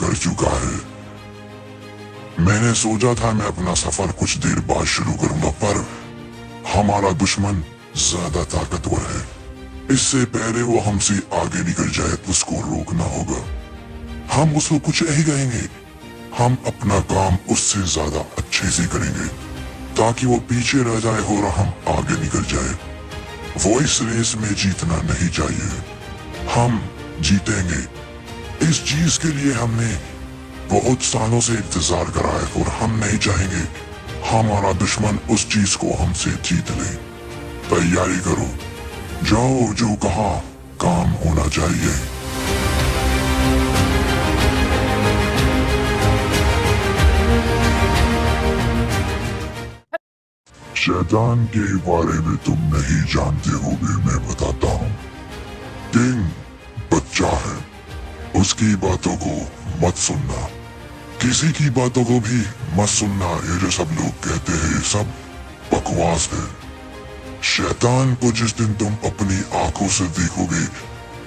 कर चुका है। मैंने सोचा था मैं अपना सफर कुछ देर बाद शुरू करूंगा, पर हमारा दुश्मन ज्यादा ताकतवर है। इससे पहले वो हमसे आगे निकल जाए उसको रोकना होगा। हम उसको कुछ नहीं कहेंगे, हम अपना काम उससे ज्यादा अच्छे से करेंगे ताकि वो पीछे रह जाए और हम आगे निकल जाए। वो इस रेस में जीतना नहीं चाहिए, हम जीतेंगे। इस चीज के लिए हमने बहुत सालों से इंतजार करा है और हम नहीं चाहेंगे हमारा दुश्मन उस चीज को हमसे जीत ले। तैयारी करो, जाओ, जो कहा काम होना चाहिए। शैतान के बारे में तुम नहीं जानते होगे, मैं बताता हूँ। किंग बच्चा है, उसकी बातों को मत सुनना, किसी की बातों को भी मत सुनना। ये जो सब लोग कहते हैं सब बकवास है। शैतान को जिस दिन तुम अपनी आंखों से देखोगे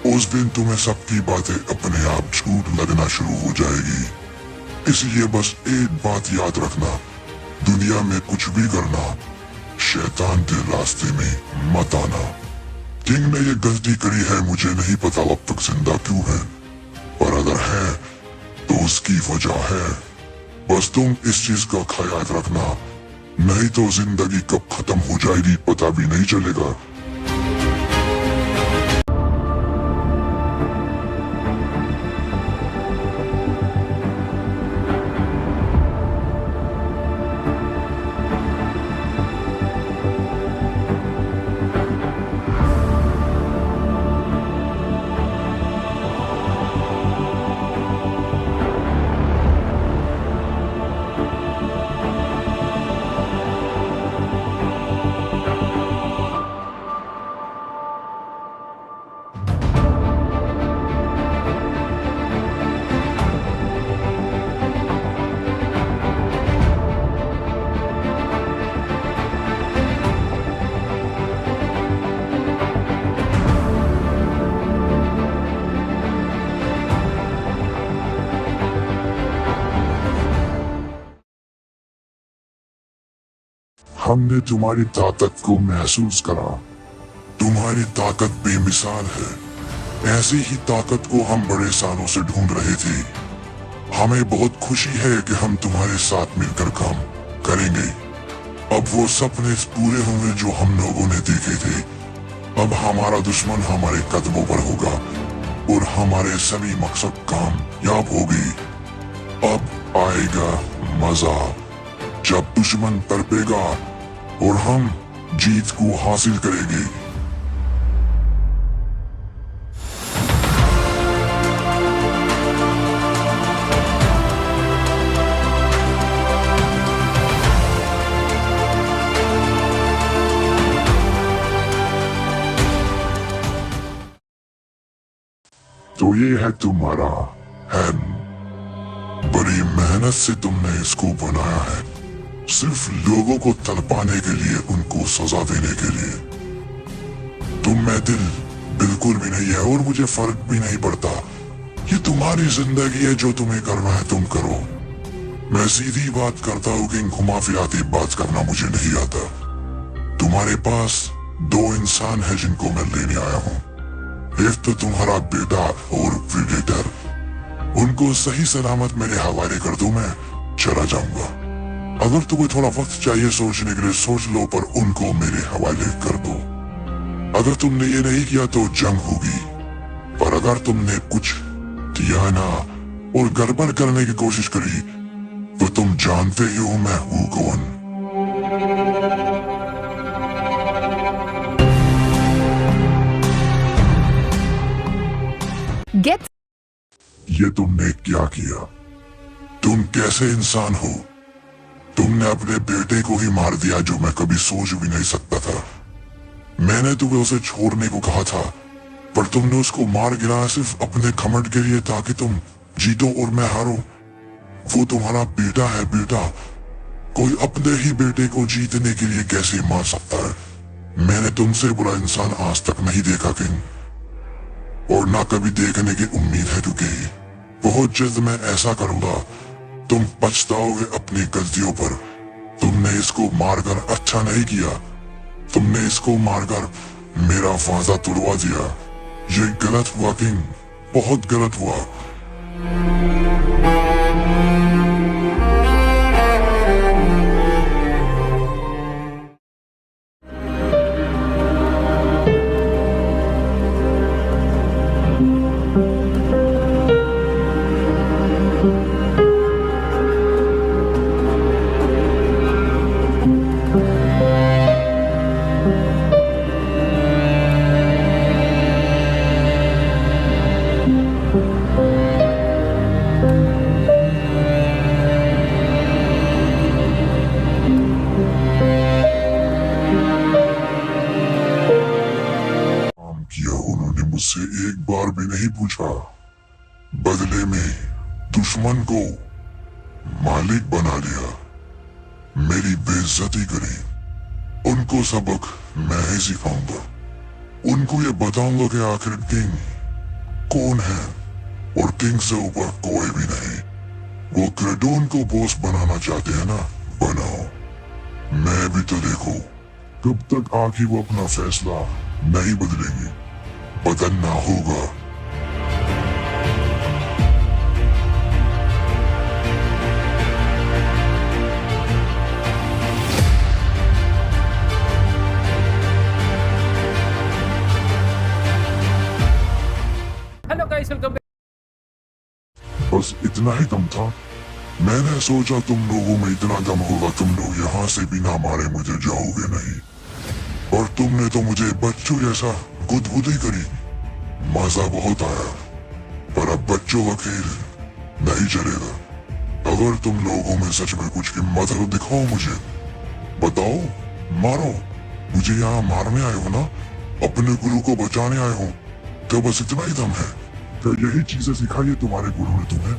उस दिन तुम्हें सबकी बातें अपने आप झूठ लगना शुरू हो जाएगी। इसलिए बस एक बात याद रखना, दुनिया में कुछ भी करना, शैतान के रास्ते में मत आना। किंग ने ये गलती करी है, मुझे नहीं पता अब तक जिंदा क्यों है, पर अगर है तो उसकी वजह है। बस तुम इस चीज का ख्याल रखना, नहीं तो जिंदगी कब खत्म हो जाएगी पता भी नहीं चलेगा। हमने तुम्हारी ताकत को महसूस करा, तुम्हारी ताकत बेमिसाल है। ऐसी ही ताकत को हम बड़े सालों से ढूंढ रहे थे। हमें बहुत खुशी है कि हम तुम्हारे साथ मिलकर काम करेंगे। अब वो सपने पूरे होंगे जो हम लोगों ने देखे थे। अब हमारा दुश्मन हमारे कदमों पर होगा और हमारे सभी मकसद कामयाब होगी। अब आएगा मजा जब दुश्मन तड़पेगा और हम जीत को हासिल करेंगे। तो ये है तुम्हारा हैन। बड़ी मेहनत से तुमने इसको बनाया है, सिर्फ लोगों को तड़पाने के लिए, उनको सजा देने के लिए। तुम में दिल बिल्कुल भी नहीं है और मुझे फर्क भी नहीं पड़ता। ये तुम्हारी जिंदगी है, जो तुम्हें करना है तुम करो। मैं सीधी बात करता हूँ कि घुमा फिराती बात करना मुझे नहीं आता। तुम्हारे पास दो इंसान है जिनको मैं लेने आया हूँ। एक तो तुम्हारा बेटा और प्रीडेटर। उनको सही सलामत मेरे हवाले कर दो, मैं चला जाऊंगा। अगर तुम्हें थोड़ा वक्त चाहिए सोचने के लिए सोच लो, पर उनको मेरे हवाले कर दो। अगर तुमने ये नहीं किया तो जंग होगी, पर अगर तुमने कुछ किया ना और गड़बड़ करने की कोशिश करी तो तुम जानते ही हो मैं हूं कौन। ये तुमने क्या किया? तुम कैसे इंसान हो? तुमने अपने बेटे को ही मार दिया, जो मैं कभी सोच भी नहीं सकता था। मैंने तुम्हें उसे छोड़ने को कहा था, पर तुमने उसको मार गिराया सिर्फ अपने घमंड के लिए, ताकि तुम जीतो और मैं हारूं। वो तुम्हारा बेटा है। बेटा, कोई अपने ही बेटे को जीतने के लिए कैसे मार सकता है? मैंने तुमसे बुरा इंसान आज तक नहीं देखा किंग, और ना कभी देखने की उम्मीद है, क्योंकि बहुत जल्द मैं ऐसा करूंगा, तुम पछताओगे अपनी गलतियों पर। तुमने इसको मारकर अच्छा नहीं किया, तुमने इसको मारकर मेरा वादा तोड़वा दिया। ये गलत हुआ किंग, बहुत गलत हुआ। किया उन्होंने मुझसे एक बार भी नहीं पूछा। बदले में दुश्मन को मालिक बना लिया, मेरी बेइज्जती करी। उनको सबक मैं ही सिखाऊंगा। उनको ये बताऊंगा कि आखिर किंग कौन है, और किंग से ऊपर कोई भी नहीं। वो क्रेडोन को बॉस बनाना चाहते हैं ना, बनाओ। मैं भी तो देखो कब तक आखिर वो अपना फैसला नहीं बदलेंगे। बदलना होगा। Hello guys, welcome. बस इतना ही दम था। मैंने सोचा तुम लोगों में इतना दम होगा, तुम लोग यहाँ से बिना मारे मुझे जाओगे नहीं। और तुमने तो मुझे बच्चों जैसा गुदगुदी करी। मजा बहुत आया, पर अब बच्चों का खेल नहीं चलेगा। अगर तुम लोगों में सच में कुछ हिम्मत है तो दिखाओ मुझे। बताओ, मारो। मुझे यहाँ मारने आए हो ना, अपने गुरु को बचाने आए हो। तो बस इतना ही दम है? क्या यही चीजें सिखाई है तुम्हारे गुरु ने तुम्हें?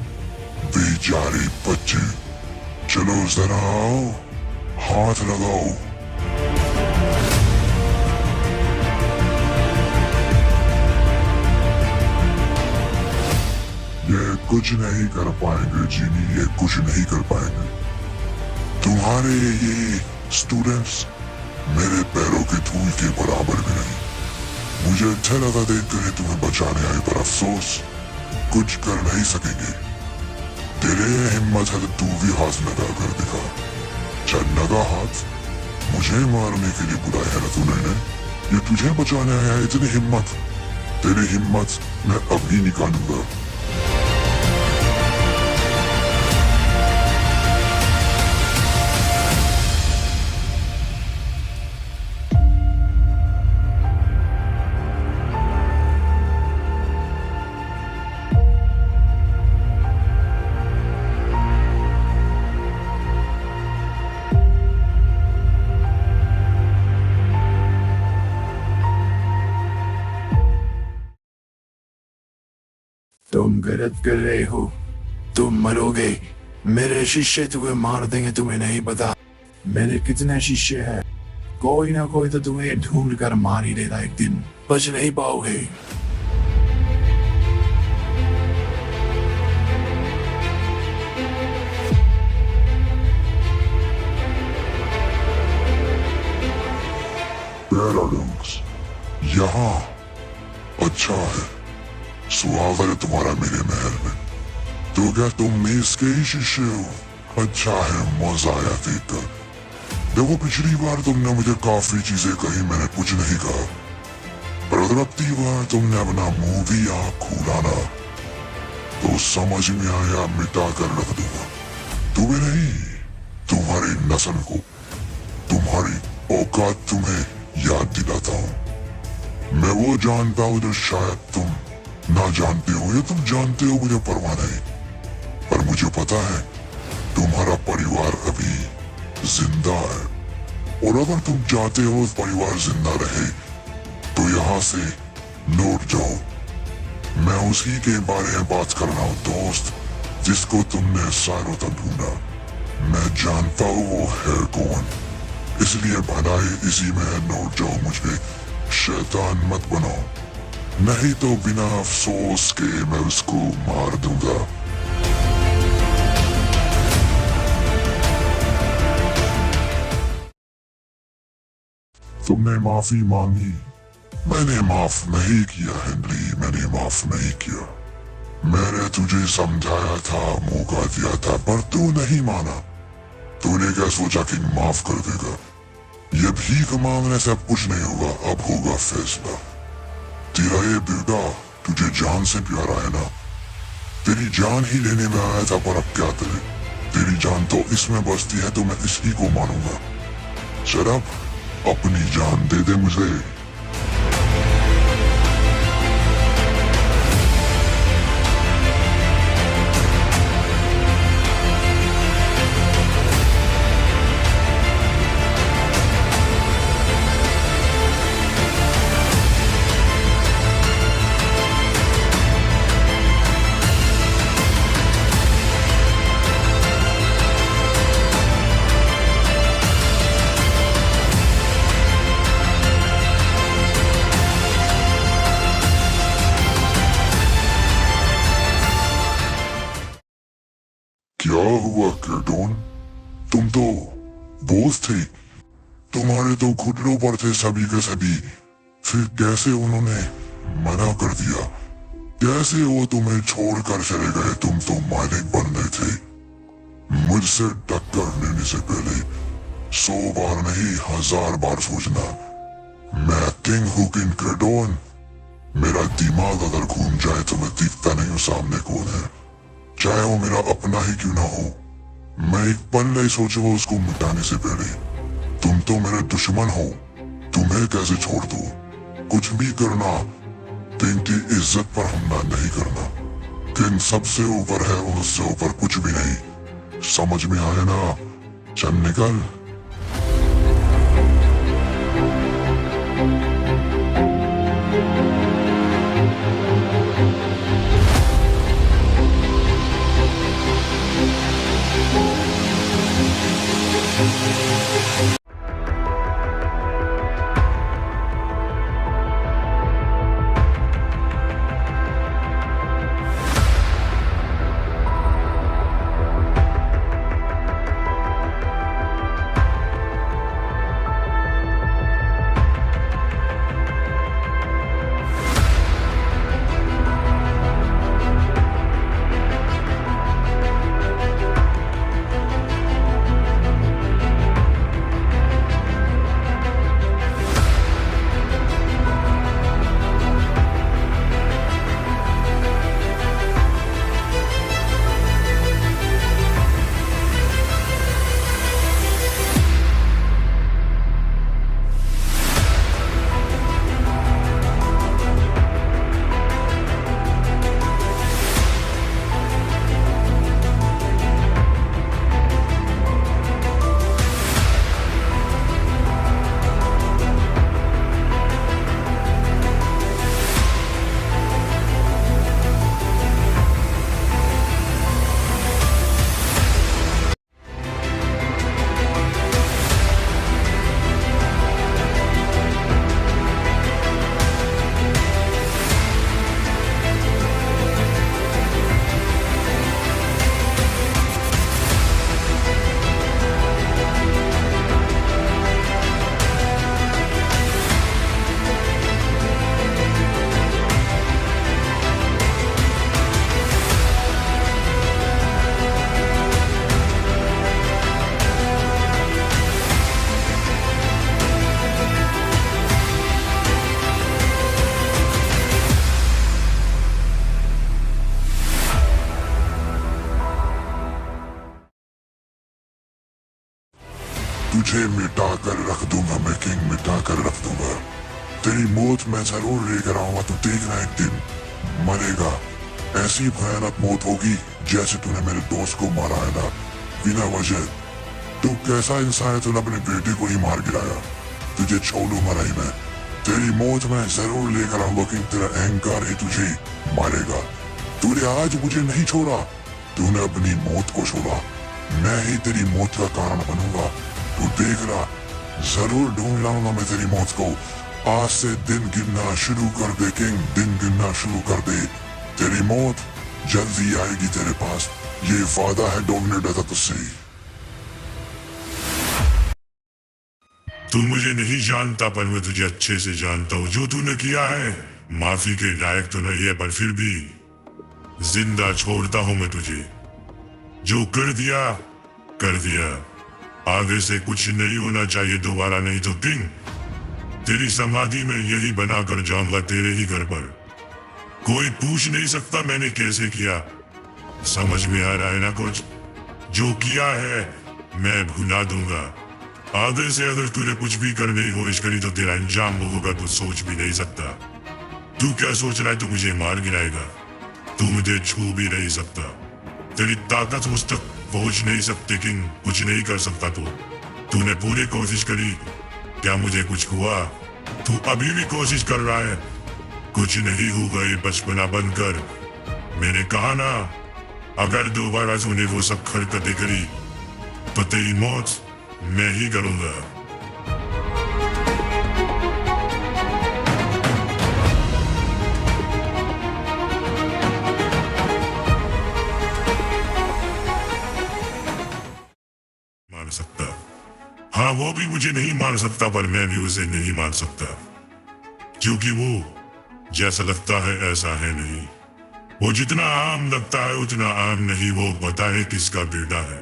बेचारे बच्चे, चलो जरा आओ, हाथ लगाओ। ये कुछ नहीं कर पाएंगे जीनी, ये कुछ नहीं कर पाएंगे। तुम्हारे ये स्टूडेंट्स मेरे पैरों के धूल के बराबर भी नहीं। मुझे अच्छा लगा देखकर तुम्हें बचाने आए, पर अफसोस कुछ कर नहीं सकेंगे। तेरे हिम्मत है तो तू भी हाथ लगा कर दिखा। चल लगा हाथ। मुझे मारने के लिए बुलाया है ना तूने? ये तुझे बचाने आया है, इतनी हिम्मत? तेरी हिम्मत मैं अभी निकालूंगा। तुम गलत कर रहे हो, तुम मरोगे। मेरे शिष्य तुम्हें मार देंगे, तुम्हें नहीं पता मेरे कितने शिष्य हैं। कोई ना कोई तो तुम्हें ढूंढ कर मार ही देगा एक दिन, बच नहीं पाओगे। पैराडॉक्स, यहाँ अच्छा है। स्वागत है तुम्हारा मेरे महल में। तो क्या तुम मेस के ही शिष्य हो? अच्छा है, मजा आया देखकर। देखो, पिछली बार तुमने मुझे काफी चीजें कही, मैंने कुछ नहीं कहा। पर अगर अब की बार तुमने अपना मुंह भी यहाँ खोला ना, तो समझ में आया मिटा कर रख दूंगा। तुम्हें नहीं, तुम्हारी नस्ल को, तुम्हारी औकात तुम्हें याद दिलाता हूँ। मैं वो जानता हूँ जो शायद तुम ना जानते हो, या तुम जानते हो, मुझे परवाह नहीं। पर मुझे पता है तुम्हारा परिवार अभी जिंदा है, और अगर तुम चाहते हो परिवार जिंदा रहे तो यहाँ से लौट जाओ। मैं उसी के बारे में बात कर रहा हूँ दोस्त, जिसको तुमने सालों तक ढूंढा। मैं जानता हूँ वो है कौन, इसलिए भलाई इसी में है। लौट जाओ, मुझे शैतान मत बनाओ। नहीं तो बिना अफसोस के मैं उसको मार दूंगा। तुमने माफी मांगी, मैंने माफ नहीं किया हेनरी, मैंने माफ नहीं किया। मैंने तुझे समझाया था, मौका दिया था, पर तू नहीं माना। तूने क्या सोचा कि माफ कर देगा? ये भीख मांगने से अब कुछ नहीं होगा, अब होगा फैसला। तेरा ये बेटा तुझे जान से प्यारा है ना? तेरी जान ही लेने में आया था, पर अब क्या करे? तेरी जान तो इसमें बसती है, तो मैं इसी को मानूंगा। शराब अपनी जान दे दे मुझे। क्या हुआ क्रेडोन? तुम तो बोझ थे, तुम्हारे तो घुटनों पर थे सभी के सभी। फिर कैसे उन्होंने मना कर दिया? कैसे वो तुम्हें छोड़कर चले गए? तुम तो मालिक बन गए थे। मुझसे टक्कर लेने से पहले 100 बार नहीं 1000 बार सोचना। मैं किंग हूँ, किंग क्रेडोन। मेरा दिमाग अगर घूम जाए तो मैं दिखता नहीं हूँ सामने कौन है, चाहे वो मेरा अपना ही क्यों ना हो। मैं एक पल नहीं सोचूंगा उसको मिटाने से पहले। तुम तो मेरे दुश्मन हो, तुम्हें कैसे छोड़ दूं? कुछ भी करना, किंग की इज्जत पर हमला नहीं करना। किंग सबसे ऊपर है और उससे ऊपर कुछ भी नहीं। समझ में आया ना? चल निकल। तुझे मिटा कर रख दूंगा मैं किंग, मिटा कर रख दूंगा। तेरी मौत मैं जरूर लेकर आऊंगा, तू देखना एक दिन मरेगा। ऐसी भयानक मौत होगी जैसे तूने मेरे दोस्त को मारा है ना, बिना वजह। तू कैसा इंसान है, तूने अपने बेटे को ही मार गिराया। तुझे छोड़ूंगा नहीं मैं, तेरी मौत मैं जरूर लेकर आऊंगा किंग। तेरा अहंकार ही तुझे मारेगा। तूने आज मुझे नहीं छोड़ा, तूने अपनी मौत को छोड़ा। मैं ही तेरी मौत का कारण बनूंगा। तू देख रहा, जरूर ढूंढ लाऊंगा मैं तेरी मौत को। आज से दिन गिनना शुरू कर दे किंग, दिन गिनना शुरू कर दे। तेरी मौत जल्दी आएगी तेरे पास, ये वादा है, डोंट डरता तुझसे। तू मुझे नहीं जानता पर मैं तुझे अच्छे से जानता हूँ। जो तूने किया है माफी के लायक तो नहीं है, पर फिर भी जिंदा छोड़ता हूँ मैं तुझे। जो कर दिया। आगे से कुछ नहीं होना चाहिए दोबारा, नहीं तो किंग तेरी समाधि में यही बना कर जाऊंगा तेरे ही घर पर। कोई पूछ नहीं सकता मैंने कैसे किया। समझ में आ रहा है ना कुछ? जो किया है मैं भुला दूंगा। आगे से अगर तुझे कुछ भी करने की कोशिश करी तो तेरा अंजाम वो होगा तू सोच भी नहीं सकता। तू क्या सोच रहा है तू मुझे मार गिराएगा? तू मुझे छू भी नहीं सकता। तेरी ताकत मुझ तक पहुंच नहीं सकती किंग, कुछ नहीं कर सकता तू। तूने पूरी कोशिश करी, क्या मुझे कुछ हुआ? तू अभी भी कोशिश कर रहा है, कुछ नहीं होगा। ये बचपना बंद कर। मैंने कहा ना, अगर दोबारा तूने वो सब हरकतें करी तो तेरी मौत मैं ही करूंगा। मान सकता, हाँ वो भी मुझे नहीं मान सकता, पर मैं भी उसे नहीं मान सकता, क्योंकि वो जैसा लगता है ऐसा है नहीं। वो जितना आम लगता है उतना आम नहीं। वो पता है किसका बेटा है?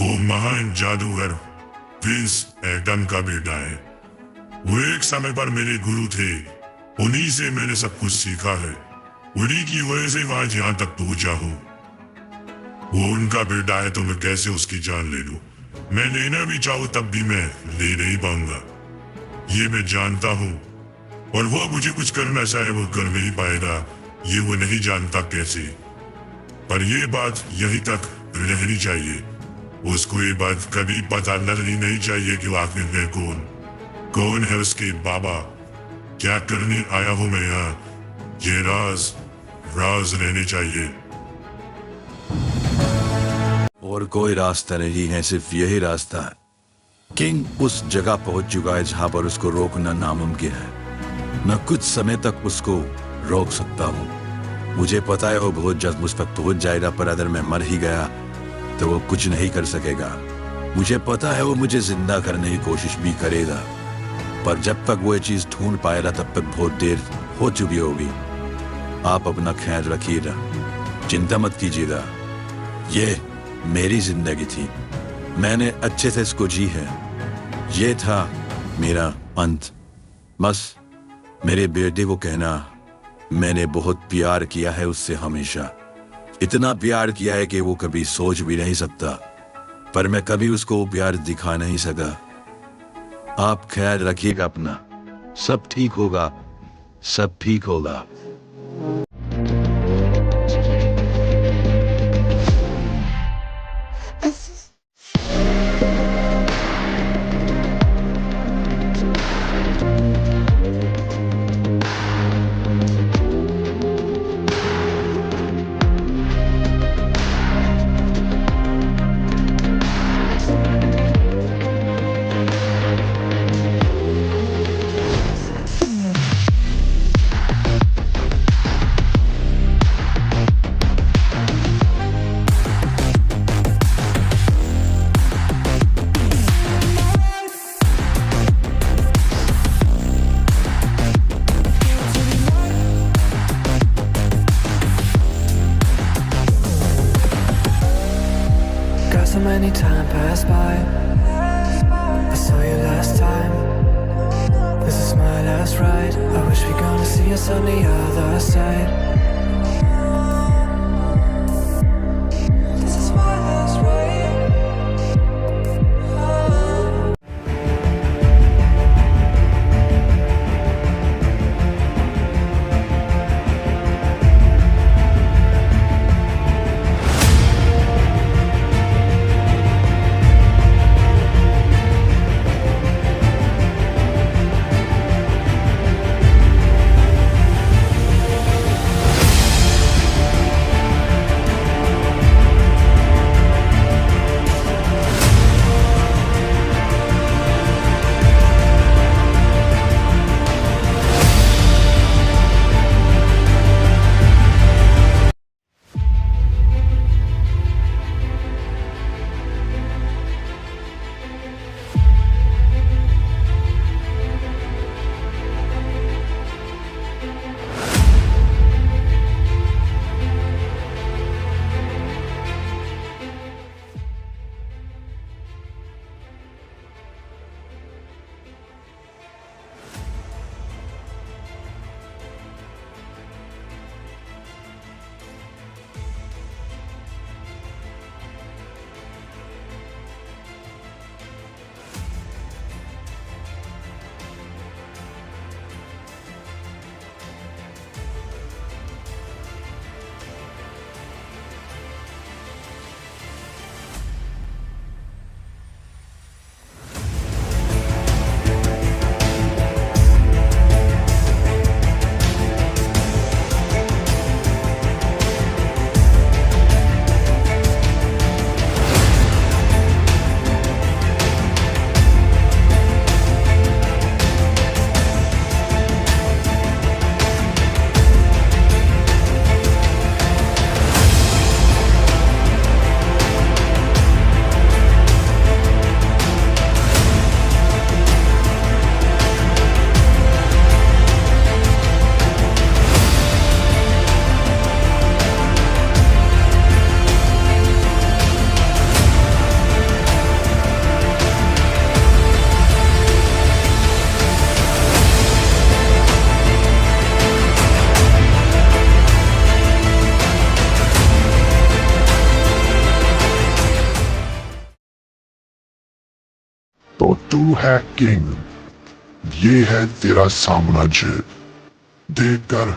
वो महान जादूगर प्रिंस एडम का बेटा है। वो एक समय पर मेरे गुरु थे, उन्हीं से मैंने सब कुछ सीखा है। उन्हीं की वजह से वहां जहां तक पहुंचा हूं। वो उनका बेटा है तो मैं कैसे उसकी जान ले लूं? मैं लेना भी चाहूं तब भी मैं ले नहीं पाऊंगा, ये मैं जानता हूं। और वो मुझे कुछ करना चाहे वो कर नहीं पाएगा, ये वो नहीं जानता कैसे। पर ये बात यहीं तक रहनी चाहिए। उसको ये बात कभी पता लगनी नहीं चाहिए कि आखिर मैं कौन है उसके बाबा। क्या करने आया हूं मैं यहाँ, ये राज रहने चाहिए। और कोई रास्ता नहीं है, सिर्फ यही रास्ता है। किंग उस जगह पहुंच चुका है जहां पर उसको रोकना नामुमकिन है। मैं कुछ समय तक उसको रोक सकता हूं। मुझे पता है वो बहुत जल्द मुझ तक पहुंच जाएगा, पर अगर मैं मर ही गया तो वो कुछ नहीं कर सकेगा। मुझे पता है वो मुझे जिंदा करने की कोशिश भी करेगा, पर जब तक वो ये चीज ढूंढ पाएगा तब तक बहुत देर हो चुकी होगी। आप अपना ख्याल रखिएगा, चिंता मत कीजिएगा। ये मेरी जिंदगी थी, मैंने अच्छे से इसको जी है। ये था मेरा अंत। बस मेरे बेटे को कहना, मैंने बहुत प्यार किया है उससे, हमेशा इतना प्यार किया है कि वो कभी सोच भी नहीं सकता, पर मैं कभी उसको वो प्यार दिखा नहीं सका। आप ख्याल रखिएगा अपना, सब ठीक होगा, सब ठीक होगा। So many time passed by. I saw you last time. This is my last ride. I wish we gonna see us on the other side. This is my last ride. तू है किंग, ये है तेरा साम्राज्य। देखकर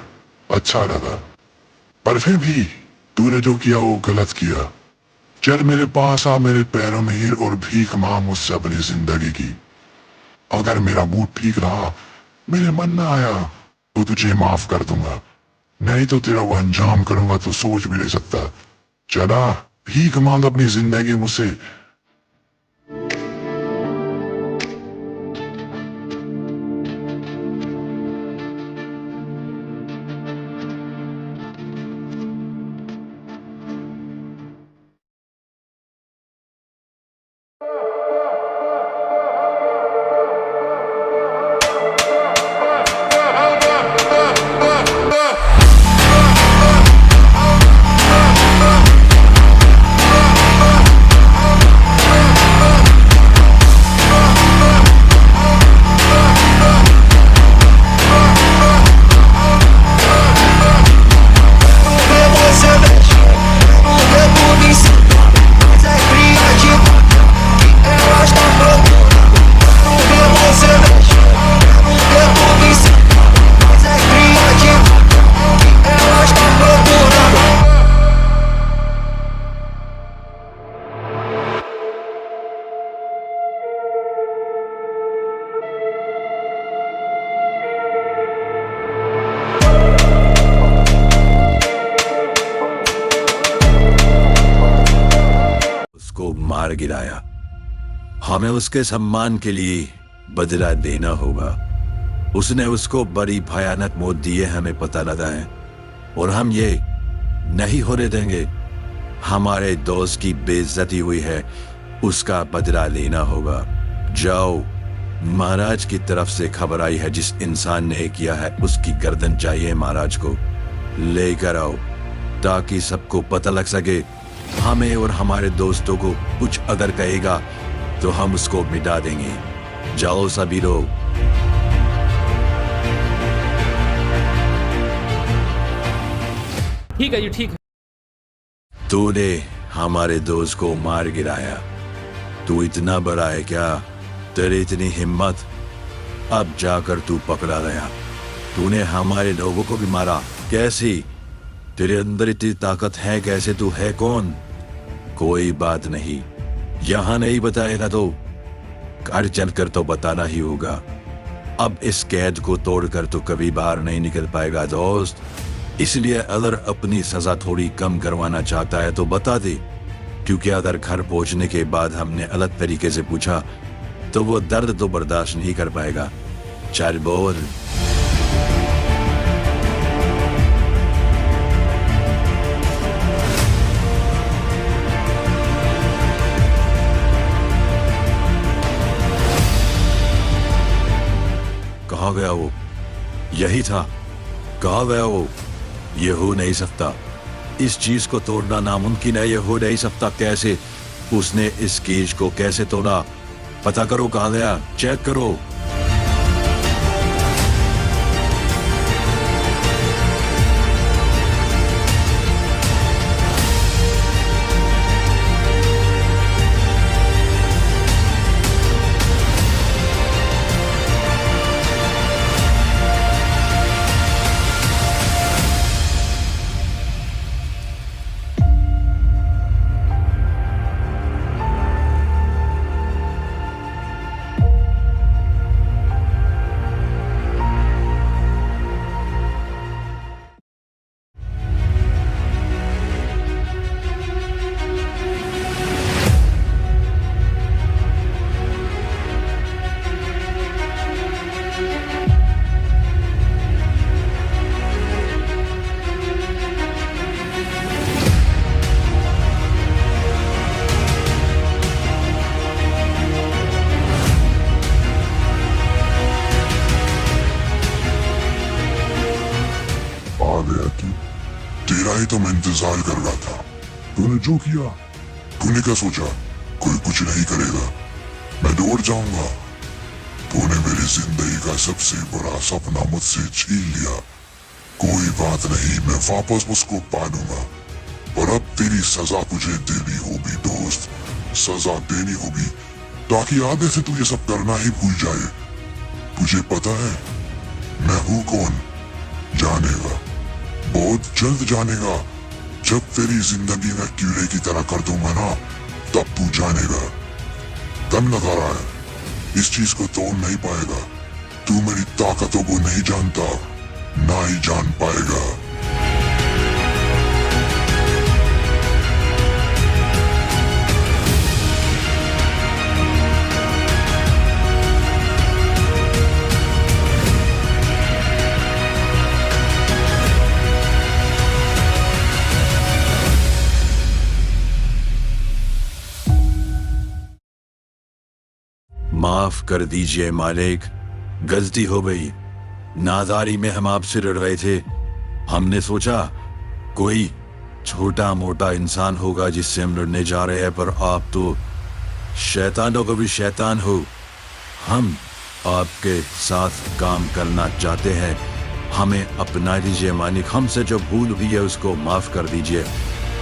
अच्छा लगा, पर फिर भी तूने जो किया वो गलत किया। चल मेरे पास आ, मेरे पैरों में गिर और भीख मांग मुझसे अपनी जिंदगी की। अगर मेरा मूड ठीक रहा, मेरे मन न आया तो तुझे माफ कर दूंगा, नहीं तो तेरा वो अंजाम करूंगा तो सोच भी नहीं सकता। चला भीख मांग अपनी जिंदगी मुझसे। मार गिराया। हमें उसके सम्मान के लिए बदला देना होगा। उसने उसको बड़ी भयानक मौत दी है, हमें पता लगा है, और हम ये नहीं होने देंगे। हमारे दोस्त की बेइज्जती हुई है, उसका बदला लेना होगा। जाओ, महाराज की तरफ से खबर आई है, जिस इंसान ने किया है उसकी गर्दन चाहिए महाराज को। लेकर आओ ताकि सबको पता लग सके। हमें और हमारे दोस्तों को कुछ अगर कहेगा तो हम उसको मिटा देंगे। जाओ सभी लोग। ठीक है जी, ठीक है। तूने हमारे दोस्त को मार गिराया। तू इतना बड़ा है क्या? तेरी इतनी हिम्मत? अब जाकर तू पकड़ा गया। तूने हमारे लोगों को भी मारा। कैसी? तेरे अंदर इतनी ताकत है कैसे? तू है कौन? कोई बात नहीं, यहां नहीं बताएगा तो घर चलकर तो बताना ही होगा। अब इस कैद को तोड़कर तो कभी बाहर नहीं निकल पाएगा दोस्त। इसलिए अगर अपनी सजा थोड़ी कम करवाना चाहता है तो बता दे, क्योंकि अगर घर पहुंचने के बाद हमने अलग तरीके से पूछा तो वो दर्द तो बर्दाश्त नहीं कर पाएगा। चल बोल। कहाँ गया वो? यही था। कहाँ गया वो? ये हो नहीं सकता। इस चीज को तोड़ना नामुमकिन है। ये हो नहीं सकता। कैसे? उसने इस केज को कैसे तोड़ा? पता करो कहाँ गया, चेक करो। तेरा ही तो मैं इंतजार कर रहा था। तूने जो किया, तूने क्या सोचा कोई कुछ नहीं करेगा? मैं दौड़ जाऊंगा। तूने मेरी जिंदगी का सबसे बड़ा सपना मुझसे छीन लिया। कोई बात नहीं, मैं वापस उसको पालूंगा। और अब तेरी सजा तुझे देनी होगी दोस्त। सजा देनी होगी ताकि आगे से तू ये सब करना ही भूल जाए। तुझे पता है मैं हूं कौन? जानेगा, बहुत जल्द जानेगा। जब तेरी जिंदगी में कीड़े की तरह कर दूंगा ना, तब तू जानेगा। दम लगा रहा है, इस चीज को तोड़ नहीं पाएगा। तू मेरी ताकतों को नहीं जानता, ना ही जान पाएगा। माफ कर दीजिए मालिक, गलती हो गई। नादारी में हम आपसे लड़ रहे थे। हमने सोचा कोई छोटा मोटा इंसान होगा जिससे हम लड़ने जा रहे हैं, पर आप तो शैतानों को भी शैतान हो। हम आपके साथ काम करना चाहते हैं, हमें अपना लीजिए मालिक। हमसे जो भूल हुई है उसको माफ कर दीजिए,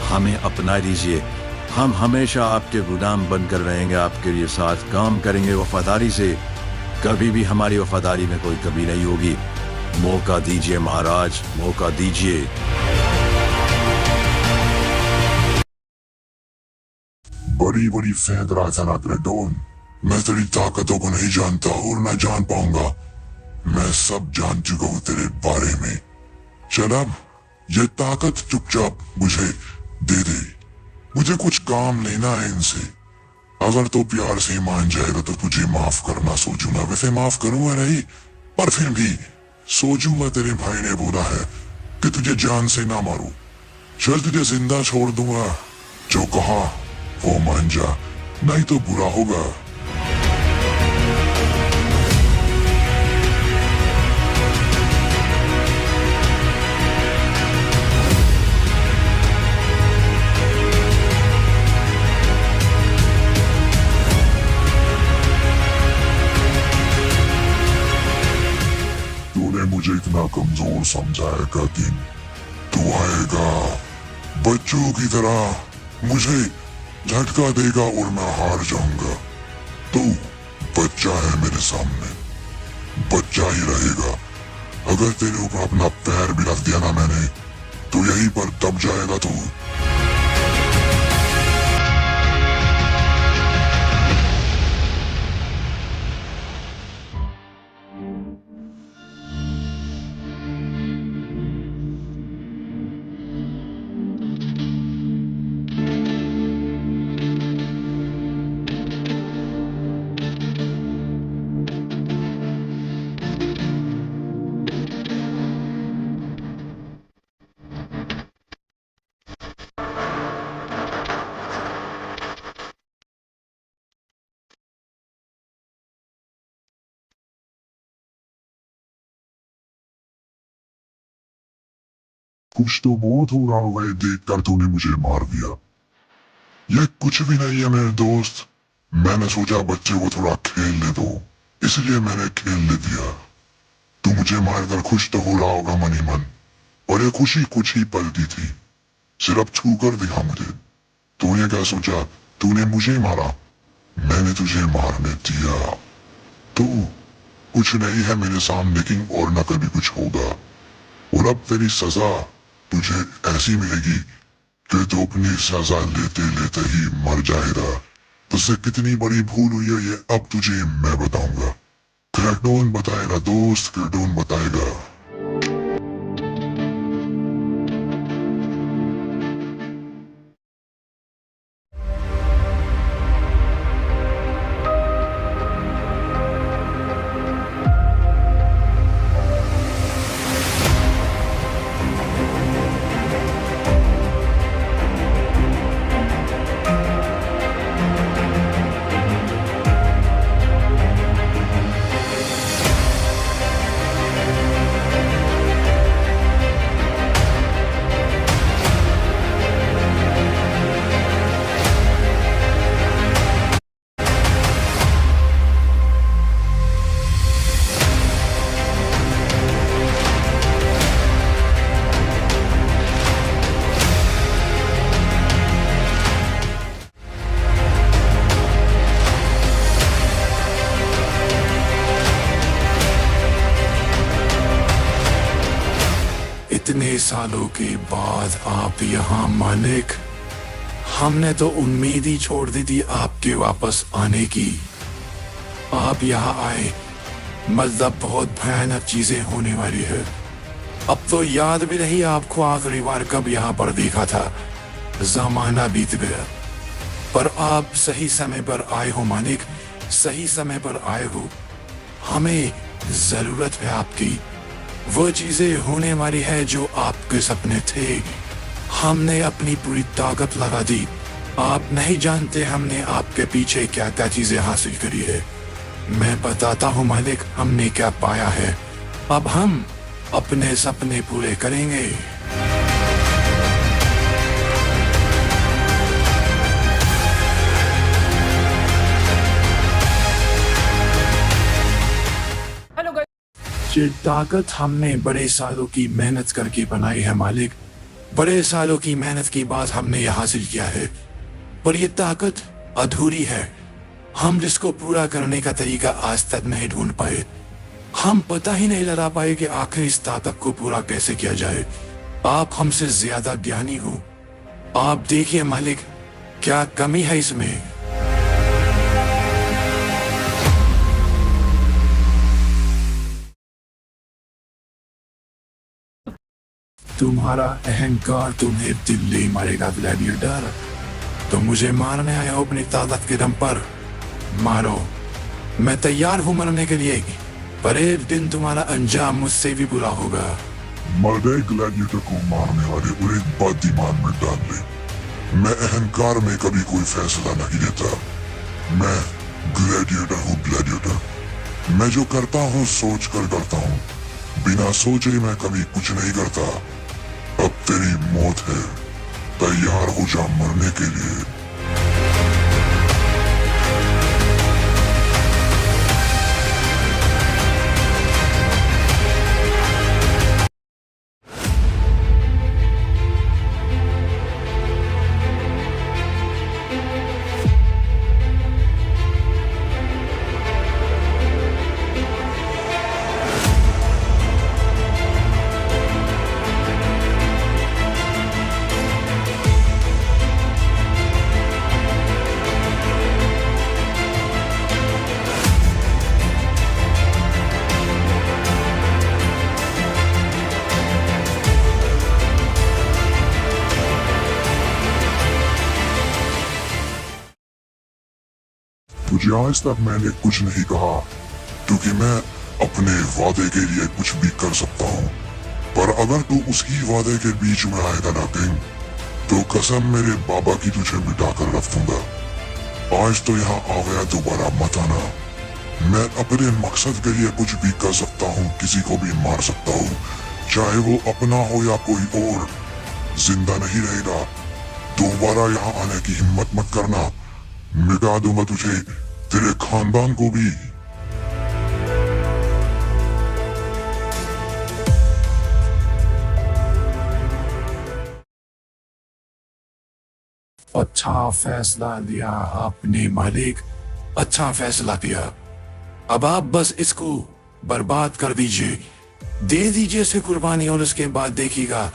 हमें अपना लीजिए। हम हमेशा आपके गुलाम बनकर रहेंगे, आपके लिए साथ काम करेंगे वफादारी से। कभी भी हमारी वफादारी में कोई कमी नहीं होगी। मौका दीजिए महाराज, मौका दीजिए। बड़ी बड़ी फेंद रहा था ना क्रेडोन। मैं तेरी ताकतों को नहीं जानता और ना जान पाऊंगा। मैं सब जान चुका हूं तेरे बारे में। चल अब ये ताकत चुपचाप मुझे दे दे। मुझे कुछ काम लेना है इनसे। अगर तो प्यार से मान जाएगा तो तुझे माफ करना सोचूंगा। वैसे माफ करूंगा नहीं, पर फिर भी सोचूंगा। तेरे भाई ने बोला है कि तुझे जान से ना मारूं। चल तुझे जिंदा छोड़ दूंगा। जो कहा वो मान जा, नहीं तो बुरा होगा। मुझे इतना कमजोर समझाया का दिन तू आएगा। बच्चों की तरह मुझे झटका देगा और मैं हार जाऊंगा। तू बच्चा है मेरे सामने, बच्चा ही रहेगा। अगर तेरे ऊपर अपना पैर भी रख दिया ना मैंने, तो यहीं पर दब जाएगा तू। कुछ तो बहुत हो रहा होगा ये देखकर तूने मुझे मार दिया। ये कुछ भी नहीं है मेरे दोस्त। मैंने सोचा बच्चे को थोड़ा खेलने दो, इसलिए मैंने खेलने दिया। तू मुझे मारकर खुश तो हो रहा होगा मन ही मन, और ये खुशी कुछ ही पल की थी। सिर्फ छू कर दिखा मुझे। तूने क्या सोचा? तूने मुझे मारा, मैंने तुझे मारने दिया। तू कुछ नहीं है मेरे सामने, लेकिन और न कभी कुछ होगा। और अब तेरी सजा तुझे ऐसी मिलेगी कि तू अपनी सजा लेते लेते ही मर जाएगा। तुझसे कितनी बड़ी भूल हुई है ये अब तुझे मैं बताऊंगा। क्रेडोन बताएगा दोस्त, क्रेडोन बताएगा। सालों के बाद आप यहाँ मालिक। हमने तो उम्मीद ही छोड़ दी थी आपके वापस आने की। आप यहाँ आए मतलब बहुत भयानक चीजें होने वाली है। अब तो याद भी नहीं आपको आखिरी बार कब यहाँ पर देखा था। जमाना बीत गया, पर आप सही समय पर आए हो मालिक, सही समय पर आए हो। हमें जरूरत है आपकी। वो चीजें होने वाली है जो आपके सपने थे। हमने अपनी पूरी ताकत लगा दी। आप नहीं जानते हमने आपके पीछे क्या क्या चीजें हासिल करी है। मैं बताता हूँ मालिक हमने क्या पाया है। अब हम अपने सपने पूरे करेंगे। हेलो गाइस, ये ताकत हमने बड़े सालों की मेहनत करके बनाई है मालिक। बड़े सालों की मेहनत के बाद हमने ये हासिल किया है, पर ये ताकत अधूरी है। हम जिसको पूरा करने का तरीका आज तक नहीं ढूंढ पाए। हम पता ही नहीं लगा पाए कि आखिर इस ताकत को पूरा कैसे किया जाए। आप हमसे ज्यादा ज्ञानी हो। आप देखिए मालिक क्या कमी है इसमें। तुम्हारा अहंकार तुम्हें दिल्ली मारेगा ग्लैडिएटर। तो मुझे मारने आए हो अपनी ताकत के दम पर। मारो, मैं तैयार हूं मरने के लिए, पर एक दिन तुम्हारा अंजाम मुझसे भी बुरा होगा। मर्दे ग्लैडिएटर को मारने वाले और एक बात दिमाग में डाल ले, मैं अहंकार में कभी कोई फैसला नहीं लेता। मैं ग्लैडिएटर हूँ, ग्लैडिएटर। मैं जो करता हूँ सोच कर करता हूँ। बिना सोचे मैं कभी कुछ नहीं करता। अब तेरी मौत है, तैयार हो जा मरने के लिए। तुझे आज तक मैंने कुछ नहीं कहा, क्योंकि मैं अपने वादे के लिए कुछ भी कर सकता हूँ। पर अगर तू उसी वादे के बीच में आएगा ना किंग, तो कसम मेरे बाबा की तुझे मिटा कर रख दूंगा। आज तो यहाँ आ गया, दोबारा मत आना। मैं अपने मकसद के लिए कुछ भी कर सकता हूँ, किसी को भी मार सकता हूँ, चाहे वो अपना हो या कोई और। जिंदा नहीं रहेगा। दोबारा यहाँ आने की हिम्मत मत करना, मिटा दूंगा तुझे, तेरे खानदान को भी। अच्छा फैसला लिया आपने मालिक, अच्छा फैसला किया। अब आप बस इसको बर्बाद कर दीजिए, दे दीजिए इसे कुर्बानी, और उसके बाद देखिएगा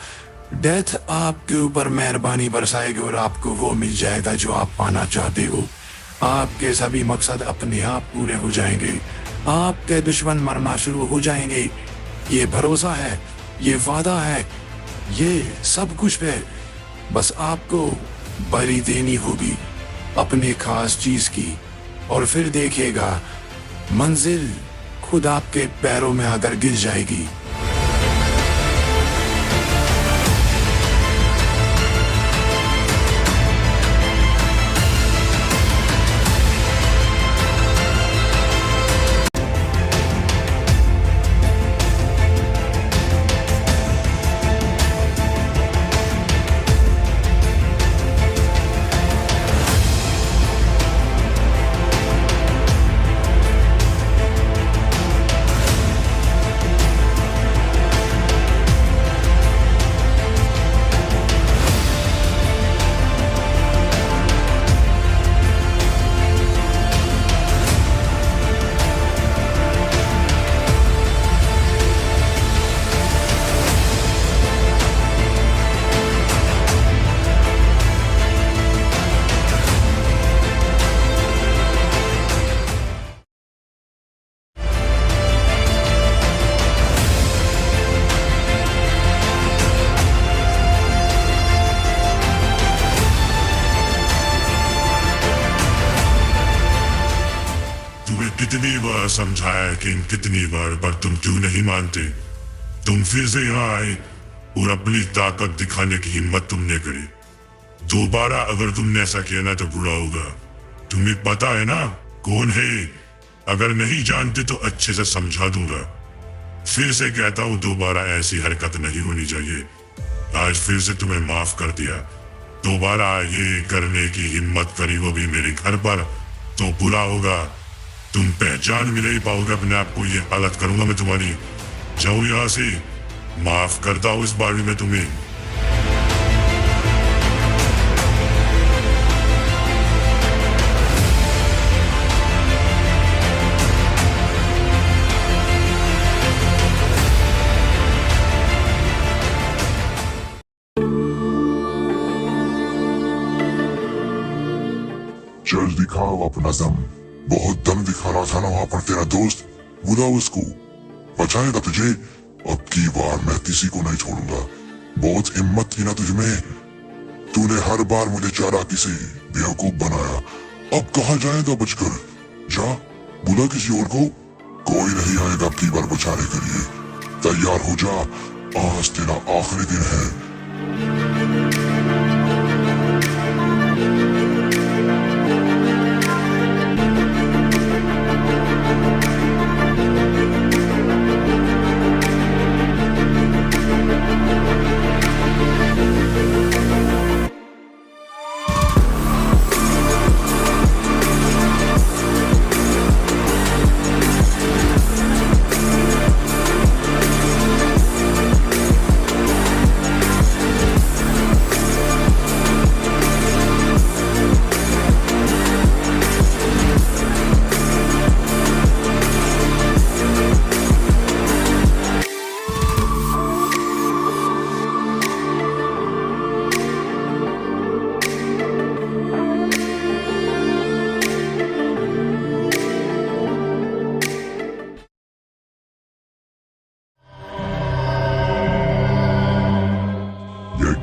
डेथ आपके ऊपर मेहरबानी बरसाएगी और आपको वो मिल जाएगा जो आप पाना चाहते हो। आपके सभी मकसद अपने आप पूरे हो जाएंगे। आपके दुश्मन मरना शुरू हो जाएंगे। ये भरोसा है, ये वादा है, ये सब कुछ है। बस आपको बलि देनी होगी अपने खास चीज की, और फिर देखिएगा मंजिल खुद आपके पैरों में आकर गिर जाएगी। कितनी बार समझाया किंग, कितनी बार, पर तुम क्यों नहीं मानते? तुम फिर से यहाँ आए और अपनी ताकत दिखाने की हिम्मत तुमने करी। दोबारा अगर तुमने ऐसा किया ना तो बुरा होगा। तुम्हें पता है ना कौन है? अगर नहीं जानते तो अच्छे से समझा दूंगा। फिर से कहता हूँ दोबारा ऐसी हरकत नहीं होनी चाहिए। आज फिर से तुम्हें माफ कर दिया, दोबारा ये करने की हिम्मत करी वो भी मेरे घर पर, तो बुरा होगा। तुम पहचान भी नहीं पाओगे अपने आप को। ये हालत करूंगा मैं तुम्हारी। जाओ यहाँ से, माफ करता हूँ इस बार भी मैं तुम्हें। चल दिखाओ अपना दम। बहुत दम दिखा रहा था ना वहां पर तेरा दोस्त, बुलाओ उसको। बचाएगा तुझे? अब की बार मैं किसी को नहीं छोड़ूंगा। बहुत हिम्मत थी ना तुझमें। तूने हर बार मुझे चालाकी से बेवकूफ बनाया। अब कहाँ जाएगा बचकर? जा बुला किसी और को। कोई नहीं आएगा अब की बार बचाने के लिए। तैयार हो जा, आज तेरा आखिरी दिन है।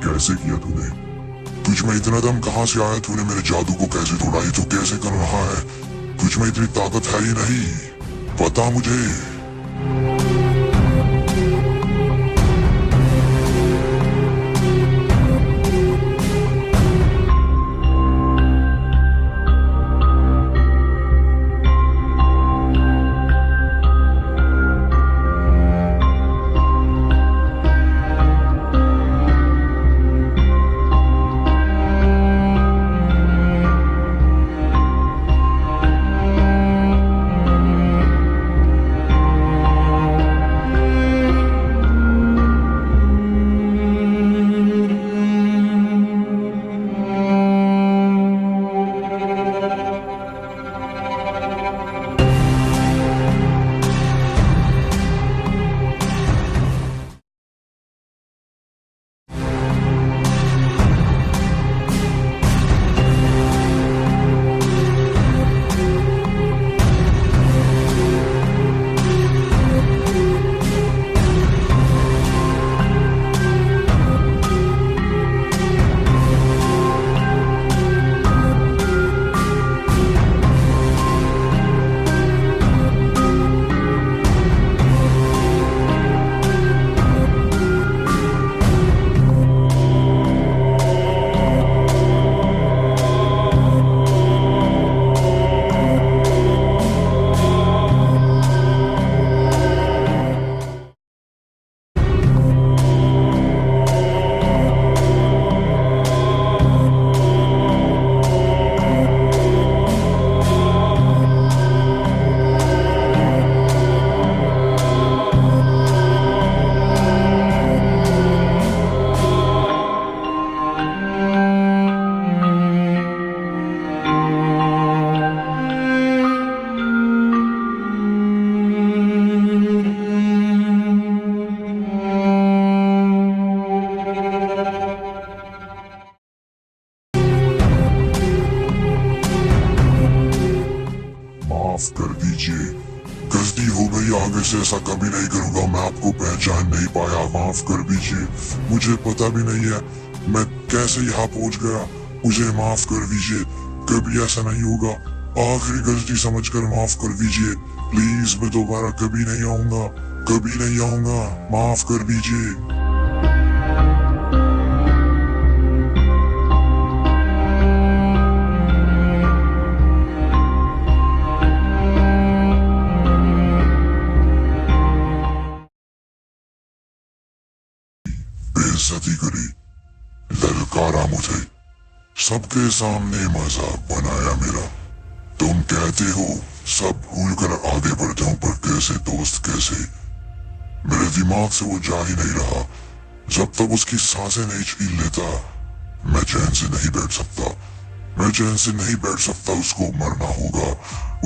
कैसे किया तूने? तुझ में इतना दम कहाँ से आया? तूने मेरे जादू को कैसे तोड़ा? ये तो कैसे कर रहा है? तुझ में इतनी ताकत है ही नहीं, पता मुझे। माफ कर दीजिए, गलती हो गई। आगे से ऐसा कभी नहीं करूंगा। मैं आपको पहचान नहीं पाया, माफ कर दीजिए। मुझे पता भी नहीं है मैं कैसे यहाँ पहुंच गया। मुझे माफ कर दीजिए, कभी ऐसा नहीं होगा। आखिरी गलती समझकर माफ कर दीजिए प्लीज। मैं दोबारा कभी नहीं आऊंगा, कभी नहीं आऊंगा, माफ कर दीजिए। बेइज्जती करी, ललकारा मुझे, सबके सामने मजाक बनाया मेरा। तुम कहते हो सब भूल कर आगे बढ़ जाऊं, पर कैसे दोस्त कैसे? मेरे दिमाग से वो जा ही नहीं रहा। जब तक उसकी सांसें नहीं छीन लेता मैं चैन से नहीं बैठ सकता, मैं चैन से नहीं बैठ सकता। उसको मरना होगा,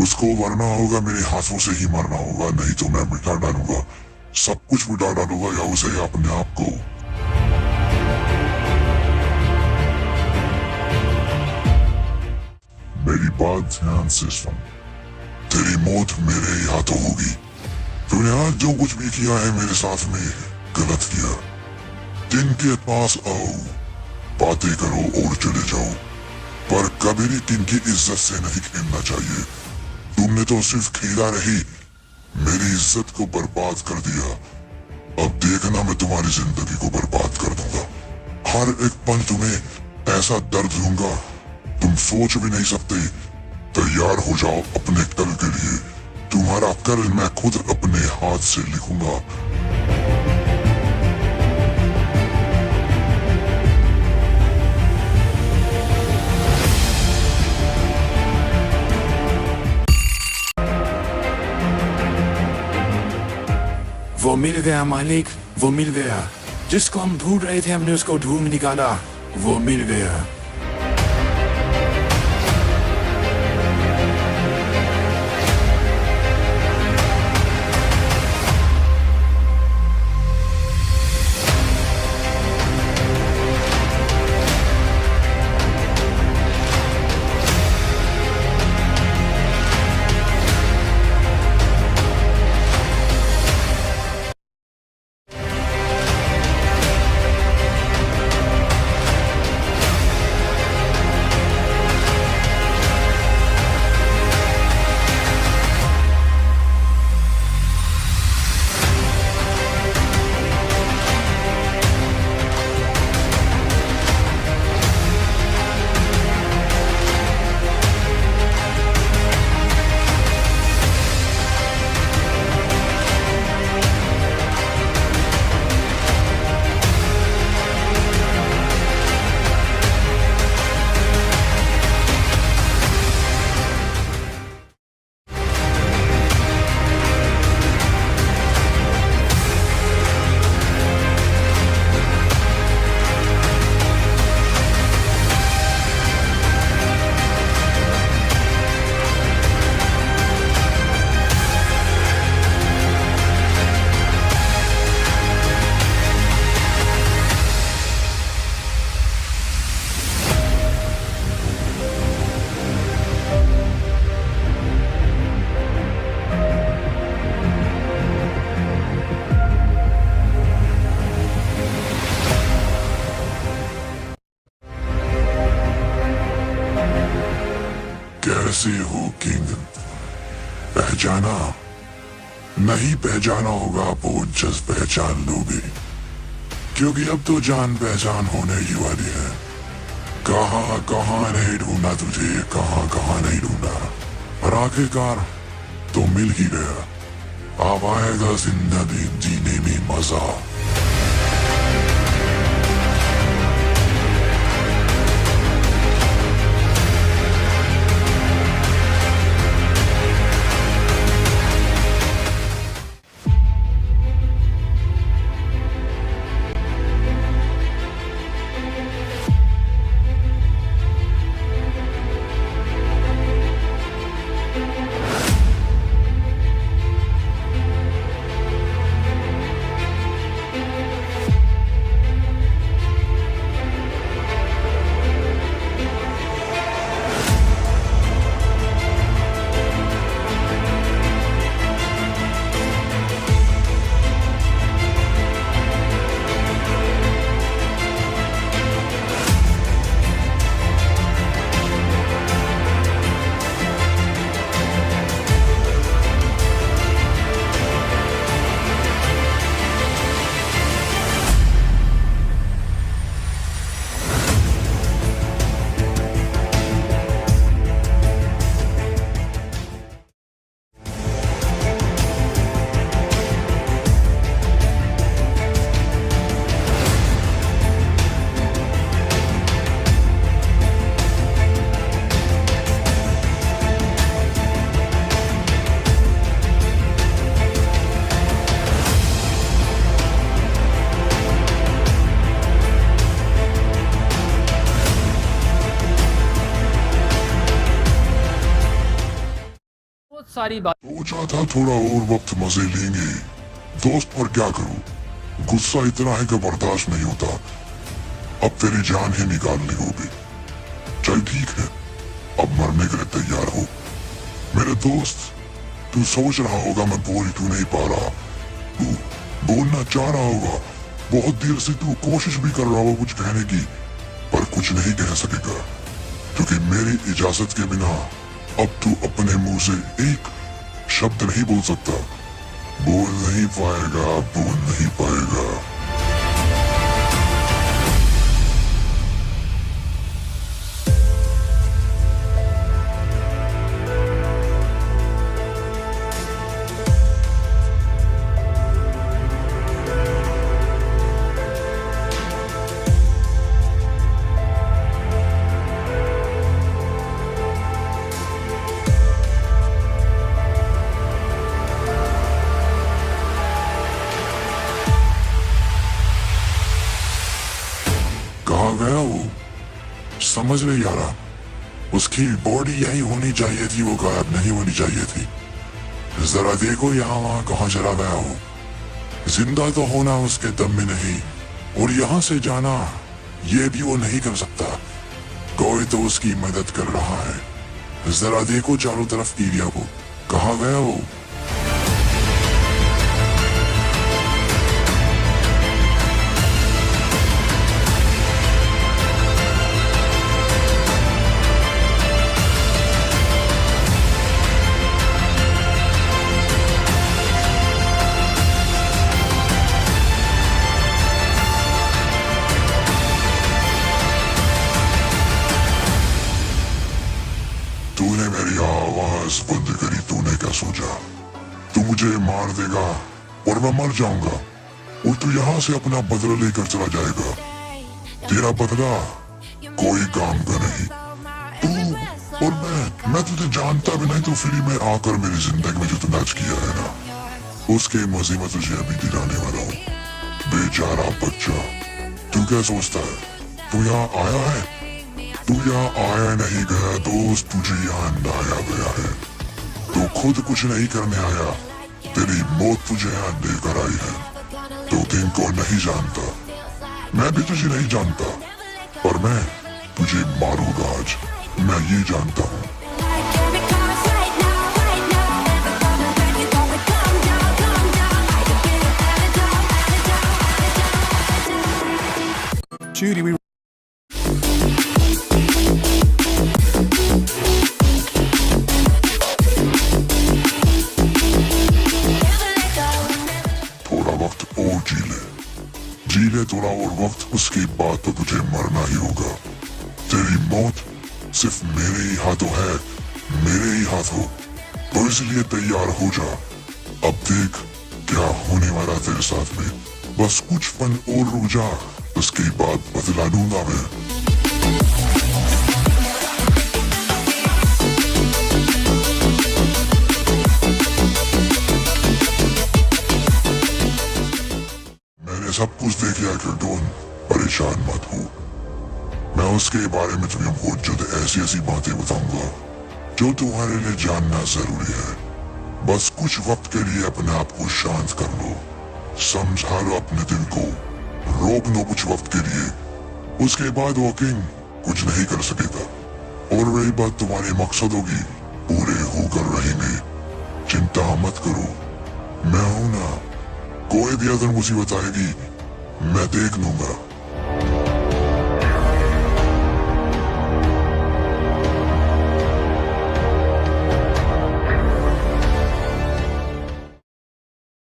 उसको मरना होगा, मेरे हाथों से ही मरना होगा, नहीं तो मैं मिटा डालूंगा, सब कुछ मिटा डालूंगा, या उसे या अपने आप को। मेरी बात ध्यान से सुन, तेरी मौत मेरे ही हाथों होगी। तूने आज जो कुछ भी किया है मेरे साथ में गलत किया। दिन के पास आओ, बातें करो और चले जाओ, पर कभी भी दिन की इज्जत से नहीं खेलना चाहिए। तुमने तो सिर्फ खेला रही, मेरी इज्जत को बर्बाद कर दिया। अब देखना मैं तुम्हारी जिंदगी को बर्बाद कर दूंगा। हर एक पल तुम्हें ऐसा दर्द दूंगा तुम सोच भी नहीं सकते। तैयार हो जाओ अपने कल के लिए, तुम्हारा कल मैं खुद अपने हाथ से लिखूंगा। वो मिल गया मालिक, वो मिल गया। जिसको हम ढूंढ रहे थे हमने उसको ढूंढ निकाला, वो मिल गया। कैसे हो किंग? पहचाना? नहीं पहचाना होगा, बहुत जल्द पहचान लोगे, क्योंकि अब तो जान पहचान होने ही वाली है। कहाँ कहाँ नहीं ढूंढा तुझे, कहाँ कहाँ नहीं ढूंढा, पर आखिरकार तो मिल ही गया। अब आएगा जिंदगी जीने में मजा। सारी बात। सोचा था थोड़ा और वक्त मजे लेंगे दोस्त, पर क्या करूं, गुस्सा इतना है कि बर्दाश्त नहीं होता। अब तेरी जान ही निकालनी होगी। चल ठीक है, अब मरने के लिए तैयार हो मेरे दोस्त। तू सोच रहा होगा मैं बोल क्यों नहीं पा रहा, तू बोलना चाह रहा होगा, बहुत देर से तू कोशिश भी कर रहा होगा कुछ कहने की, पर कुछ नहीं कह सकेगा क्योंकि मेरी इजाजत के बिना अब तू अपने मुंह से एक शब्द नहीं बोल सकता। बोल नहीं पाएगा, बोल नहीं पाएगा। कहाँ गया वो, समझ नहीं आ रहा। उसकी बॉडी यही होनी चाहिए थी, वो गायब नहीं होनी चाहिए थी। जरा देखो यहाँ वहाँ कहाँ चला गया हो। जिंदा तो होना उसके दम में नहीं, और यहाँ से जाना ये भी वो नहीं कर सकता। कोई तो उसकी मदद कर रहा है। जरा देखो चारों तरफ एरिया को, कहाँ गया वो। तूने मेरी आवाज बंद करी, तूने क्या सोचा तू मुझे मार देगा और मैं मर जाऊंगा और तू यहाँ से अपना बदला लेकर चला जाएगा। तेरा बदला कोई काम का नहीं। तू और मैं तुझे जानता भी नहीं, तो फ्री में आकर मेरी जिंदगी में जो तू नाच किया है ना, उसके मजे में तुझे अभी दिलाने वाला हूँ। बेचारा बच्चा, तू क्या सोचता है तू यहाँ आया है? तू यहाँ आया नहीं गया दोस्त, तुझे यहाँ लाया गया है। तू खुद कुछ नहीं करने आया, तेरी मौत तुझे यहाँ लेकर आई है। तू किंग को नहीं जानता, मैं भी तुझे नहीं जानता, पर मैं तुझे मारूंगा आज, मैं ये जानता हूँ। थोड़ा वक्त और जी ले थोड़ा और वक्त, उसके बाद तो तुझे मरना ही होगा। तेरी मौत सिर्फ मेरे ही हाथों है, मेरे ही हाथों, तो इसलिए तैयार हो जा। अब देख क्या होने वाला तेरे साथ में। बस कुछ पल और रुक जा, उसके बाद बदला लूंगा मैं। सब कुछ देख लिया क्यों, परेशान मत हो। मैं उसके बारे में तुम्हें बहुत जल्द ऐसी ऐसी बातें बताऊंगा जो तुम्हारे लिए जानना जरूरी है। बस कुछ वक्त के लिए अपने आप को शांत कर लो, समझा लो अपने दिल को, रोक लो कुछ वक्त के लिए। उसके बाद वो किंग कुछ नहीं कर सकेगा और वही बात तुम्हारे मकसदों की पूरे होकर रहेंगे। चिंता मत करो, मैं हूं ना। कोई भी अगर मुसीबत आएगी मैं देख लूंगा।